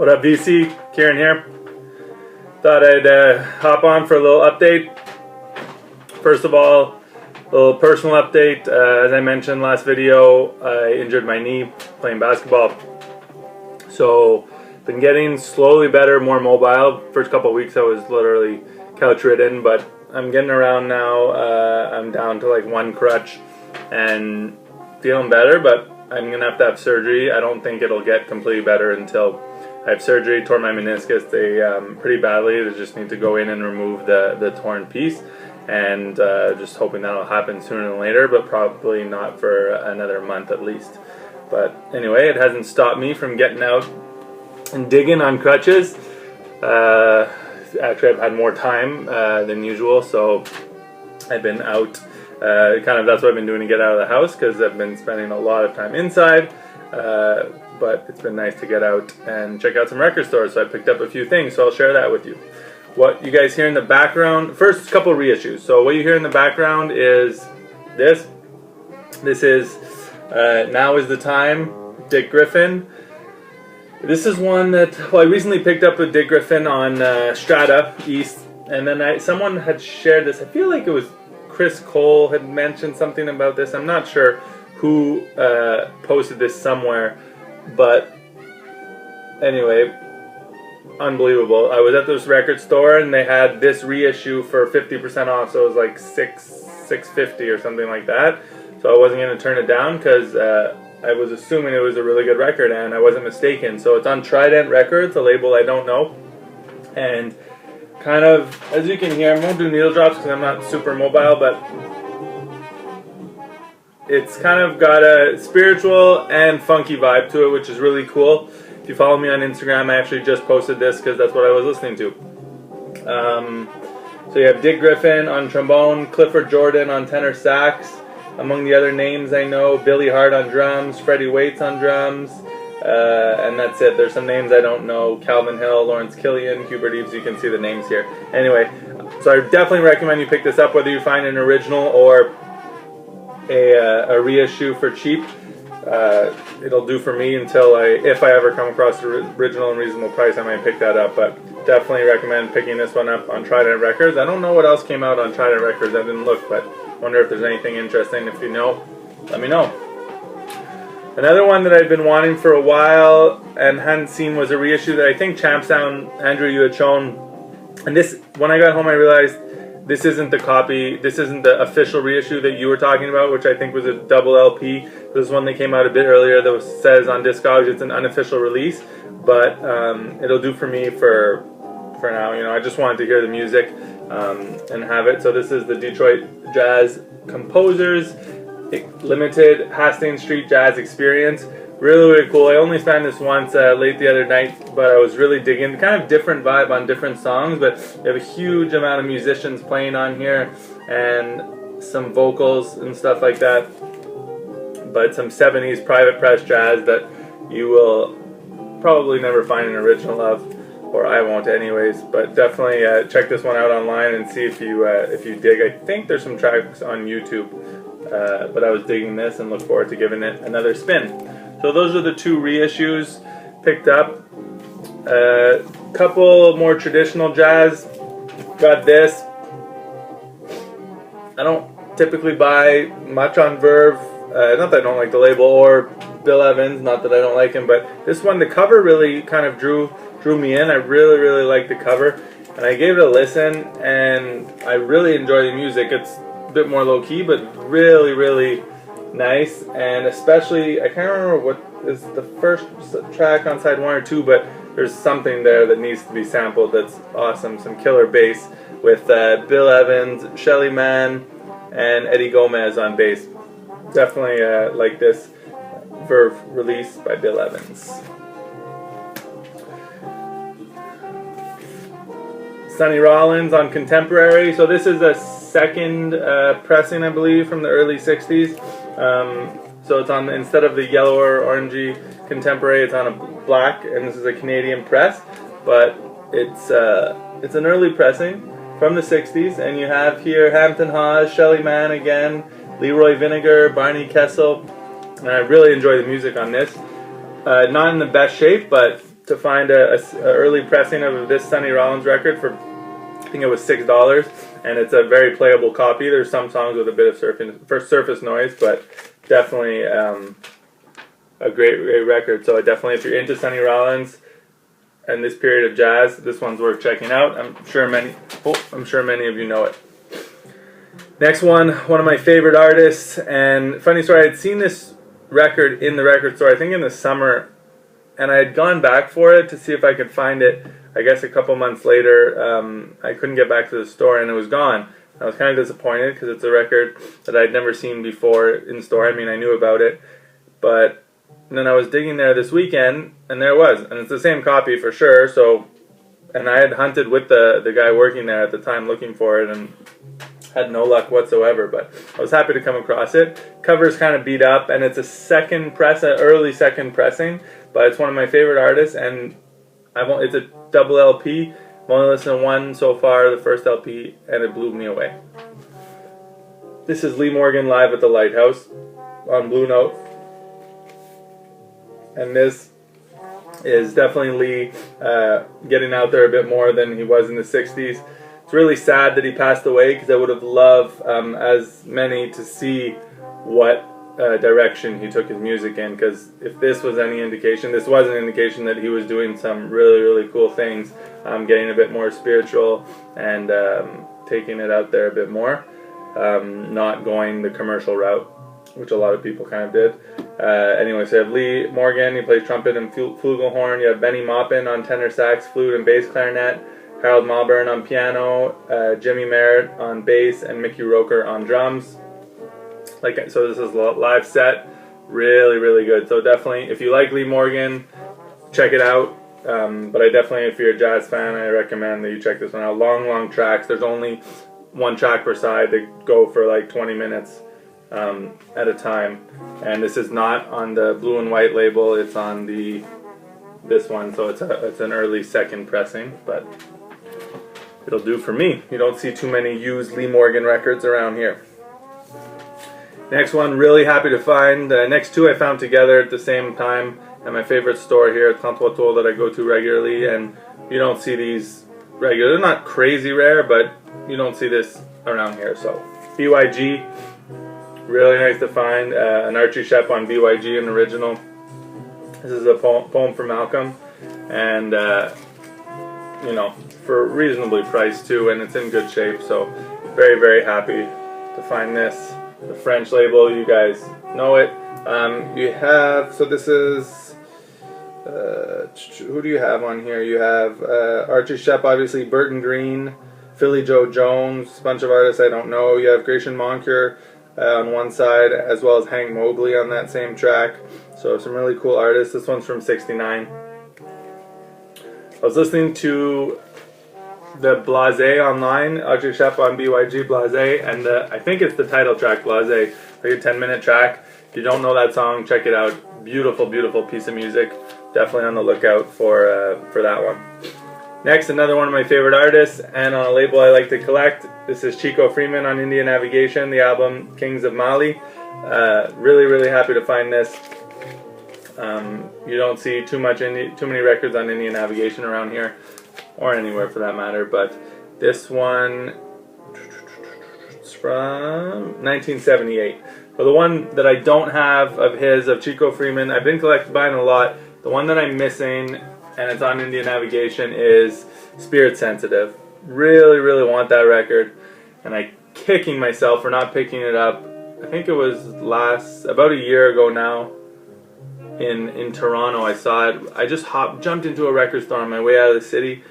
What up, VC? Kieran here. Thought I'd hop on for a little update. First of all, a little personal update. As I mentioned last video, I injured my knee playing basketball. So, been getting slowly better, more mobile. First couple of weeks I was literally couch ridden, but I'm getting around now. I'm down to like one crutch and feeling better, but I'm going to have surgery. I don't think it'll get completely better until I have surgery. Tore my meniscus pretty badly. They just need to go in and remove the torn piece, and just hoping that'll happen sooner than later, but probably not for another month at least. But anyway, it hasn't stopped me from getting out and digging on crutches. Actually, I've had more time than usual, so I've been out. That's what I've been doing to get out of the house, because I've been spending a lot of time inside. But it's been nice to get out and check out some record stores, so I picked up a few things, so I'll share that with you. What you guys hear in the background, first couple reissues. So what you hear in the background is this. This is Now Is the Time, Dick Griffin. This is one that, I recently picked up a Dick Griffin on Strata East, and then someone had shared this. I feel like it was Chris Cole had mentioned something about this. I'm not sure who posted this somewhere, but anyway, unbelievable. I was at this record store and they had this reissue for 50% off, so it was like $6.50 or something like that. So I wasn't going to turn it down because I was assuming it was a really good record, and I wasn't mistaken. So it's on Trident Records, a label I don't know, and kind of, as you can hear, I won't do needle drops because I'm not super mobile, but it's kind of got a spiritual and funky vibe to it, which is really cool. If you follow me on Instagram, I actually just posted this because that's what I was listening to. So you have Dick Griffin on trombone, Clifford Jordan on tenor sax. Among the other names I know, Billy Hart on drums, Freddie Waits on drums, and that's it. There's some names I don't know: Calvin Hill, Lawrence Killian, Hubert Eaves. You can see the names here. Anyway, so I definitely recommend you pick this up, whether you find an original or a reissue for cheap. It'll do for me until if I ever come across the original and reasonable price, I might pick that up. But definitely recommend picking this one up on Trident Records. I don't know what else came out on Trident Records. I didn't look, but wonder if there's anything interesting. If you know, let me know. Another one that I've been wanting for a while and hadn't seen was a reissue that I think Champ Sound, Andrew, you had shown. And this, when I got home, I realized this isn't the copy, this isn't the official reissue that you were talking about, which I think was a double LP. This one that came out a bit earlier that says on Discogs it's an unofficial release, but it'll do for me for now. You know, I just wanted to hear the music and have it. So this is the Detroit Jazz Composers Limited Hastings Street Jazz Experience. Really, really cool. I only found this once late the other night, but I was really digging. Kind of different vibe on different songs, but you have a huge amount of musicians playing on here and some vocals and stuff like that. But some 70s private press jazz that you will probably never find an original of, or I won't anyways. But definitely check this one out online and see if you dig. I think there's some tracks on YouTube, but I was digging this and look forward to giving it another spin. So those are the two reissues picked up. Couple more traditional jazz. Got this. I don't typically buy much on Verve. Not that I don't like the label, or Bill Evans. Not that I don't like him, but this one, the cover really kind of drew me in. I really, really like the cover, and I gave it a listen, and I really enjoy the music. It's a bit more low key, but really, really nice. And especially, I can't remember what is the first track on side 1 or 2, but there's something there that needs to be sampled that's awesome. Some killer bass with Bill Evans, Shelly Manne, and Eddie Gomez on bass. Definitely like this Verve release by Bill Evans. Sonny Rollins on Contemporary. So this is a second pressing, I believe, from the early 60s. So it's on, instead of the yellow or orangey Contemporary, it's on a black, and this is a Canadian press, but it's an early pressing from the 60s, and you have here Hampton Hawes, Shelly Manne again, Leroy Vinegar, Barney Kessel, and I really enjoy the music on this. Not in the best shape, but to find a early pressing of this Sonny Rollins record for, I think it was $6, and it's a very playable copy. There's some songs with a bit of surface noise, but definitely a great record. So definitely, if you're into Sonny Rollins and this period of jazz, this one's worth checking out. I'm sure many of you know it. Next one of my favorite artists, and funny story, I had seen this record in the record store, I think in the summer, and I had gone back for it to see if I could find it. I guess a couple months later, I couldn't get back to the store, and it was gone. I was kind of disappointed because it's a record that I'd never seen before in store. I mean, I knew about it, but then I was digging there this weekend, and there it was, and it's the same copy for sure. So, and I had hunted with the guy working there at the time looking for it, and had no luck whatsoever, but I was happy to come across it. Cover's kind of beat up, and it's a second press, an early second pressing, but it's one of my favorite artists, and it's a double LP. I've only listened to one so far, the first LP, and it blew me away. This is Lee Morgan live at the Lighthouse on Blue Note, and this is definitely Lee getting out there a bit more than he was in the 60s. It's really sad that he passed away, because I would have loved, as many, to see what direction he took his music in, because if this was any indication, this was an indication that he was doing some really, really cool things, getting a bit more spiritual and taking it out there a bit more, not going the commercial route, which a lot of people kind of did. Anyway, so you have Lee Morgan, he plays trumpet and flugelhorn. You have Benny Maupin on tenor sax, flute, and bass clarinet. Harold Malburn on piano, Jimmy Merritt on bass, and Mickey Roker on drums. So this is a live set, really, really good. So definitely, if you like Lee Morgan, check it out. But I definitely, if you're a jazz fan, I recommend that you check this one out. Long tracks. There's only one track per side. They go for like 20 minutes at a time. And this is not on the blue and white label. It's on this one. So it's an early second pressing, but it'll do for me. You don't see too many used Lee Morgan records around here. Next one, really happy to find. Next two I found together at the same time at my favorite store here at Trente-Trois that I go to regularly, and you don't see these regular. They're not crazy rare, but you don't see this around here. So BYG, really nice to find. An Archie Shepp on BYG, an original. This is a poem for Malcolm, and for reasonably priced too, and it's in good shape. So very, very happy to find this. The French label, you guys know it. You have, so this is, who do you have on here? You have Archie Shepp, obviously, Burton Green, Philly Joe Jones, a bunch of artists I don't know. You have Gratian Moncure on one side, as well as Hank Mobley on that same track. So some really cool artists. This one's from '69. I was listening to the Blase online, Archie Shepp on BYG Blase, and I think it's the title track, Blase, like a 10-minute track. If you don't know that song, check it out. Beautiful, beautiful piece of music. Definitely on the lookout for that one. Next, another one of my favorite artists, and on a label I like to collect. This is Chico Freeman on Indian Navigation, the album Kings of Mali. Really, really happy to find this. You don't see too many records on Indian Navigation around here, or anywhere for that matter, but this one is from 1978. So the one that I don't have of Chico Freeman, I've been buying a lot. The one that I'm missing, and it's on Indian Navigation, is Spirit Sensitive. Really, really want that record, and I'm kicking myself for not picking it up. I think it was about a year ago now. In Toronto, I saw it. I just jumped into a record store on my way out of the city,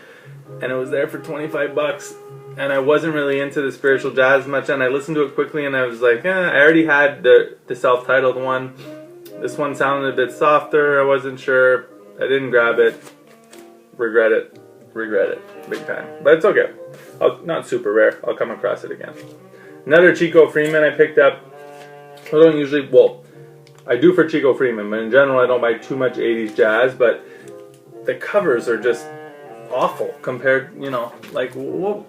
and it was there for $25, and I wasn't really into the spiritual jazz much, and I listened to it quickly, and I was like, I already had the self-titled one. This one sounded a bit softer. I wasn't sure. I didn't grab it. Regret it big time, but it's okay. Not super rare. I'll come across it again. Another Chico Freeman I picked up. I don't usually, I do for Chico Freeman, but in general I don't buy too much 80s jazz, but the covers are just awful compared, like, whoa,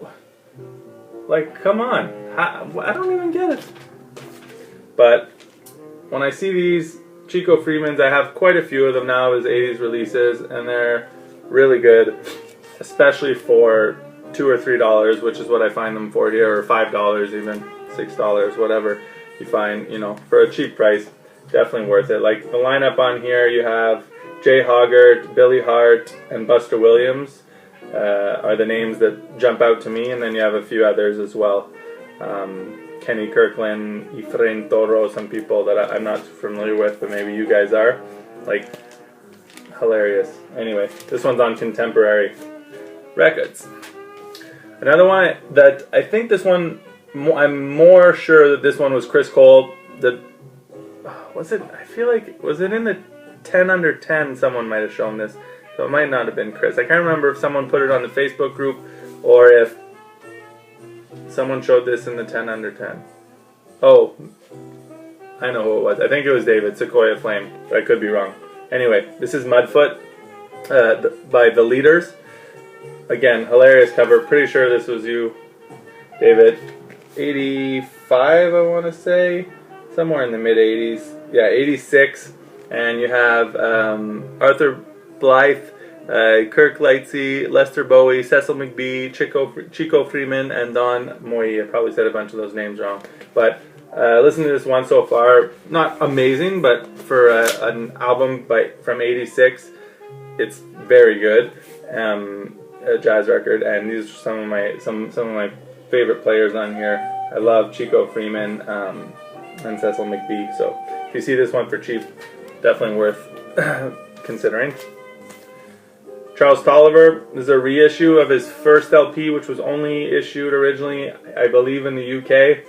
like, come on, I don't even get it. But when I see these Chico Freemans, I have quite a few of them now as 80s releases, and they're Really good, especially for $2 or $3, which is what I find them for here, or $5 even, $6, whatever you find, you know, for a cheap price. Definitely worth it. Like the lineup on here, you have Jay Hoggart, Billy Hart, and Buster Williams are the names that jump out to me, and then you have a few others as well. Kenny Kirkland, Efrain Toro, some people that I'm not familiar with, but maybe you guys are. Like, hilarious. Anyway, this one's on Contemporary Records. Another one that I think this one, I'm more sure that this one was Chris Cole. Was it? I feel like, was it in the 10 under 10? Someone might have shown this, so it might not have been Chris. I can't remember if someone put it on the Facebook group or if someone showed this in the 10 under 10. Oh, I know who it was. I think it was David, Sequoia Flame. I could be wrong. Anyway, this is Mudfoot by The Leaders. Again, hilarious cover. Pretty sure this was you, David. 85, I want to say. Somewhere in the mid-80s. Yeah, 86. And you have Arthur Blythe, Kirk Lightsey, Lester Bowie, Cecil McBee, Chico Freeman, and Don Moy. I probably said a bunch of those names wrong. But listen to this one so far. Not amazing, but for an album from 86, it's very good. A jazz record, and these are some of my favorite players on here. I love Chico Freeman and Cecil McBee. So if you see this one for cheap, definitely worth considering. Charles Tolliver, this is a reissue of his first LP, which was only issued originally, I believe, in the UK.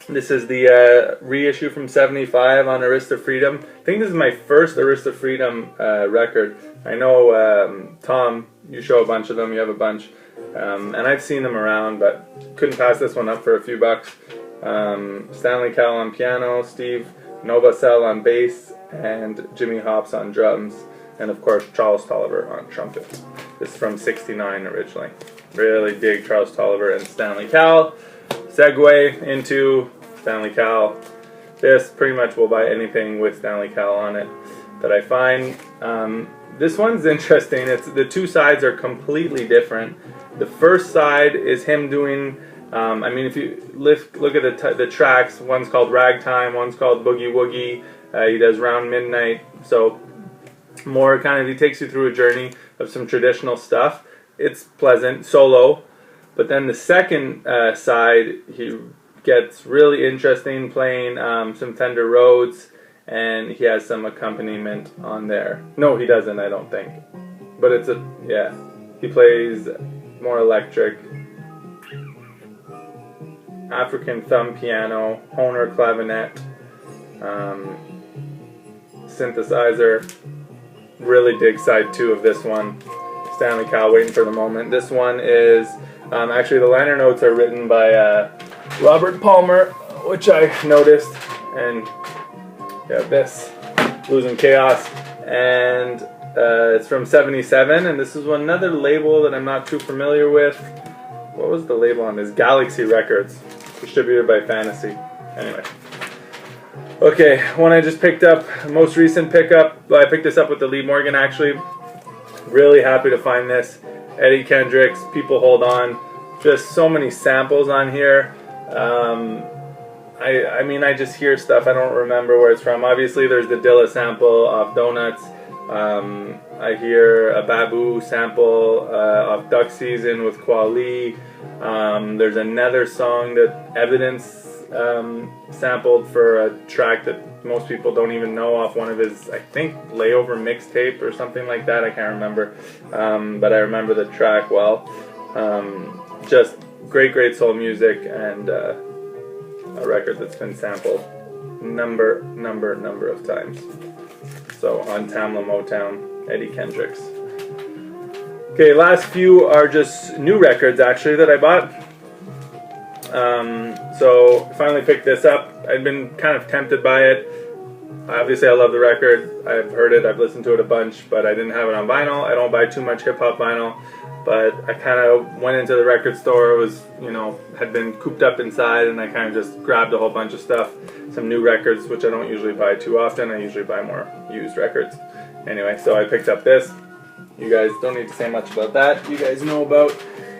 This is the reissue from 75 on Arista Freedom. I think this is my first Arista Freedom record. I know, Tom, you show a bunch of them, you have a bunch, and I've seen them around, but couldn't pass this one up for a few bucks. Stanley Cowell on piano, Steve Novosel on bass, and Jimmy Hops on drums, and of course Charles Tolliver on trumpet. This is from 69 originally. Really dig Charles Tolliver and Stanley Cowell. Segue into Stanley Cowell. This pretty much will buy anything with Stanley Cowell on it that I find. This one's interesting. The two sides are completely different. The first side is him doing, I mean, if you look at the tracks, one's called Ragtime, one's called Boogie Woogie. He does Round Midnight. So more kind of, he takes you through a journey of some traditional stuff. It's pleasant, solo. But then the second side, he gets really interesting, playing some Fender Rhodes, and he has some accompaniment on there. No, he doesn't, I don't think. But it's yeah, he plays more electric. African thumb piano, Hohner clavinet, synthesizer. Really dig side 2 of this one. Stanley Cowell, Waiting for the Moment. This one is, actually the liner notes are written by Robert Palmer, which I noticed, and yeah, this, Losing Chaos, and it's from 77, and this is another label that I'm not too familiar with. What was the label on this? Galaxy Records, distributed by Fantasy. Anyway. Okay, one I just picked up, most recent pickup. Well, I picked this up with the Lee Morgan, actually. Really happy to find this. Eddie Kendricks, People Hold On. Just so many samples on here. I mean, I just hear stuff. I don't remember where it's from. Obviously, there's the Dilla sample off Donuts. I hear a Babu sample off Duck Season with Kweli. There's another song that Evidence sampled for a track that most people don't even know off one of his, I think, Layover mixtape or something like that. I can't remember, but I remember the track well. Just great soul music, and a record that's been sampled number of times. So on Tamla Motown, Eddie Kendricks. Okay, last few are just new records actually that I bought. So finally picked this up. I'd been kind of tempted by it. Obviously I love the record. I've heard it, I've listened to it a bunch, but I didn't have it on vinyl. I don't buy too much hip-hop vinyl, but I kind of went into the record store. It was, you know, had been cooped up inside, and I kind of just grabbed a whole bunch of stuff. Some new records, which I don't usually buy too often. I usually buy more used records. Anyway, so I picked up this. You guys don't need to say much about that. You guys know about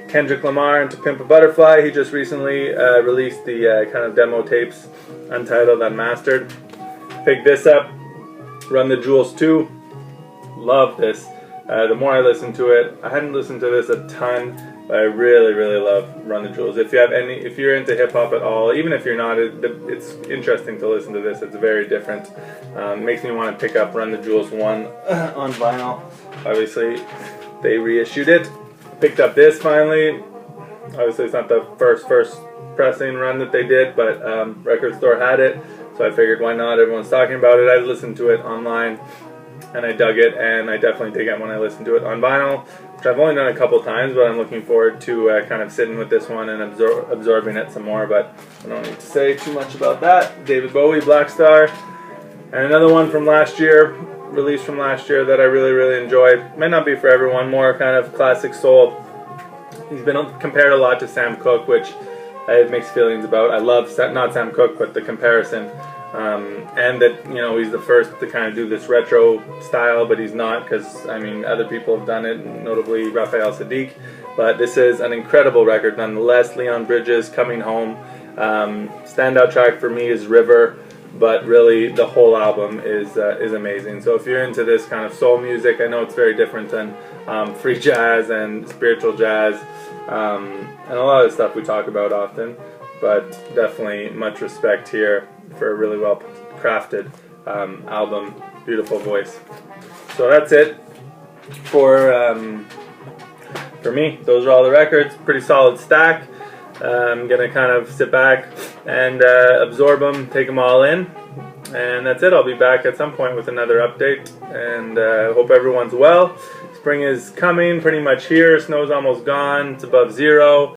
Kendrick Lamar and To Pimp a Butterfly. He just recently released the kind of demo tapes, Untitled, Unmastered. Picked this up, Run the Jewels 2. Love this. The more I listen to it, I hadn't listened to this a ton, but I really, really love Run the Jewels. If you're into hip hop at all, even if you're not, it's interesting to listen to this. It's very different. Makes me want to pick up Run the Jewels 1 on vinyl. Obviously, they reissued it. Picked up this finally. Obviously, it's not the first pressing run that they did, but Record Store had it, so I figured why not? Everyone's talking about it. I listened to it online, and I dug it, and I definitely dig it when I listen to it on vinyl, which I've only done a couple times, but I'm looking forward to kind of sitting with this one and absorbing it some more, but I don't need to say too much about that. David Bowie, Black Star, and another one from last year, released from last year that I really, really enjoyed. Might not be for everyone, more kind of classic soul. He's been compared a lot to Sam Cooke, which I have mixed feelings about. I love, not Sam Cooke, but the comparison. And that, you know, he's the first to kind of do this retro style, but he's not, because, I mean, other people have done it, notably Raphael Sadiq. But this is an incredible record nonetheless. Leon Bridges, Coming Home. Standout track for me is River, but really the whole album is amazing. So if you're into this kind of soul music, I know it's very different than free jazz and spiritual jazz, and a lot of the stuff we talk about often, but definitely much respect here for a really well crafted album. Beautiful voice. So that's it for me. Those are all the records. Pretty solid stack. I'm gonna kind of sit back and absorb them, take them all in, and that's it. I'll be back at some point with another update, and hope everyone's well. Spring is coming, pretty much here. Snow's almost gone. It's above zero.